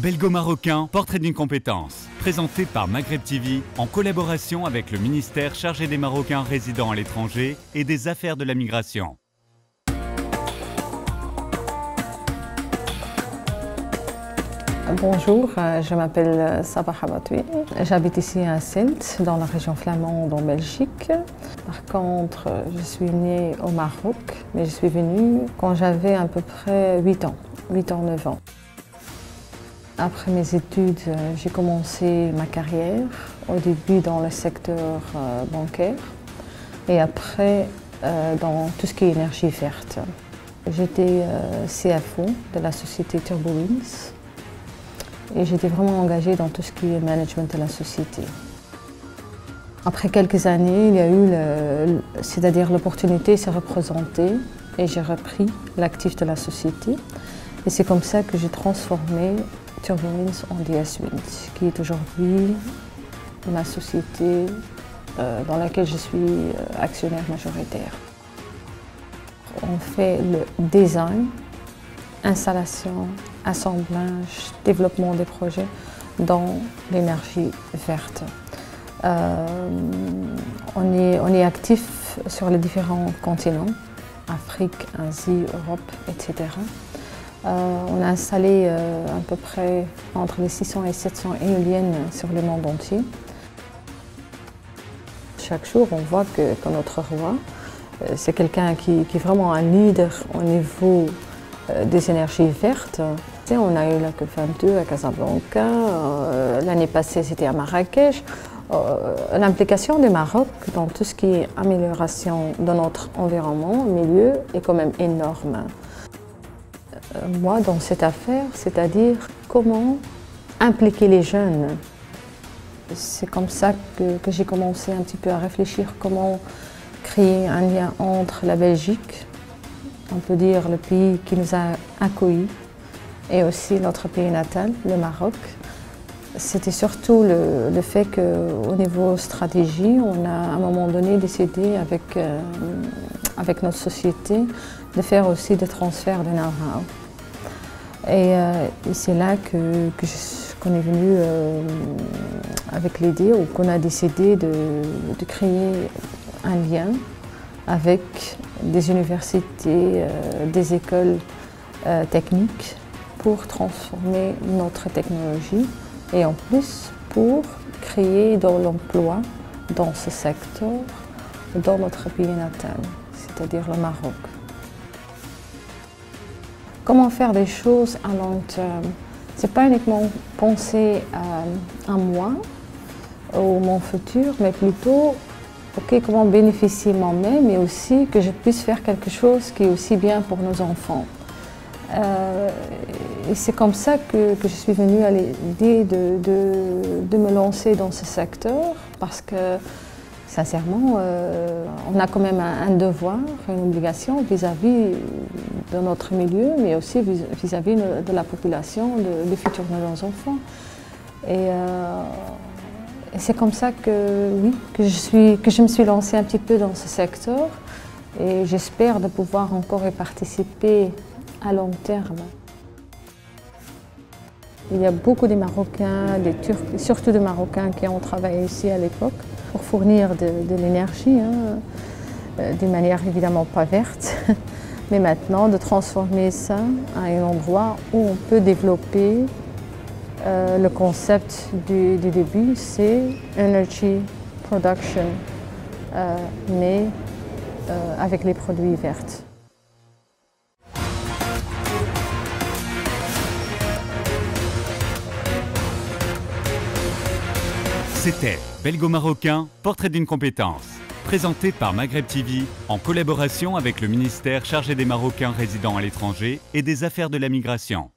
Belgo-marocain, portrait d'une compétence. Présenté par Maghreb TV en collaboration avec le ministère chargé des Marocains résidant à l'étranger et des affaires de la migration. Bonjour, je m'appelle Sabah Habatoui. J'habite ici à Sint, dans la région flamande en Belgique. Par contre, je suis née au Maroc, mais je suis venue quand j'avais à peu près 8 ans, 9 ans. Après mes études, j'ai commencé ma carrière, au début dans le secteur bancaire et après dans tout ce qui est énergie verte. J'étais CFO de la société Turbowinds et j'étais vraiment engagée dans tout ce qui est management de la société. Après quelques années, il y a eu l'opportunité s'est représentée et j'ai repris l'actif de la société. Et c'est comme ça que j'ai transformé Turbowinds en DS Wind, qui est aujourd'hui ma société dans laquelle je suis actionnaire majoritaire. On fait le design, installation, assemblage, développement des projets dans l'énergie verte. On est actif sur les différents continents, Afrique, Asie, Europe, etc. On a installé à peu près entre les 600 et 700 éoliennes sur le monde entier. Chaque jour, on voit que notre roi, c'est quelqu'un qui est vraiment un leader au niveau des énergies vertes. On a eu la COP22 à Casablanca, l'année passée c'était à Marrakech. L'implication du Maroc dans tout ce qui est amélioration de notre environnement, milieu, est quand même énorme. Moi, dans cette affaire, c'est-à-dire comment impliquer les jeunes. C'est comme ça que j'ai commencé un petit peu à réfléchir comment créer un lien entre la Belgique, on peut dire le pays qui nous a accueillis, et aussi notre pays natal, le Maroc. C'était surtout le fait qu'au niveau stratégie, on a à un moment donné décidé avec notre société de faire aussi des transferts de know-how. Et c'est là qu'on est venu avec l'idée, ou qu'on a décidé de créer un lien avec des universités, des écoles techniques pour transformer notre technologie et en plus pour créer de l'emploi dans ce secteur, dans notre pays natal, c'est-à-dire le Maroc. Comment faire des choses à long terme? Ce n'est pas uniquement penser à moi ou mon futur, mais plutôt comment bénéficier moi-même, mais aussi que je puisse faire quelque chose qui est aussi bien pour nos enfants. Et c'est comme ça que je suis venue à l'idée de me lancer dans ce secteur, parce que sincèrement, on a quand même un devoir, une obligation vis-à-vis de notre milieu, mais aussi vis-à-vis de la population, du futur de nos enfants. Et c'est comme ça que je me suis lancée un petit peu dans ce secteur, et j'espère de pouvoir encore y participer à long terme. Il y a beaucoup de Marocains, des Turcs, surtout des Marocains qui ont travaillé ici à l'époque pour fournir de l'énergie, d'une manière évidemment pas verte, mais maintenant de transformer ça à un endroit où on peut développer le concept du début, c'est Energy Production, mais avec les produits verts. C'était Belgo-marocain, portrait d'une compétence. Présenté par Maghreb TV en collaboration avec le ministère chargé des Marocains résidant à l'étranger et des affaires de la migration.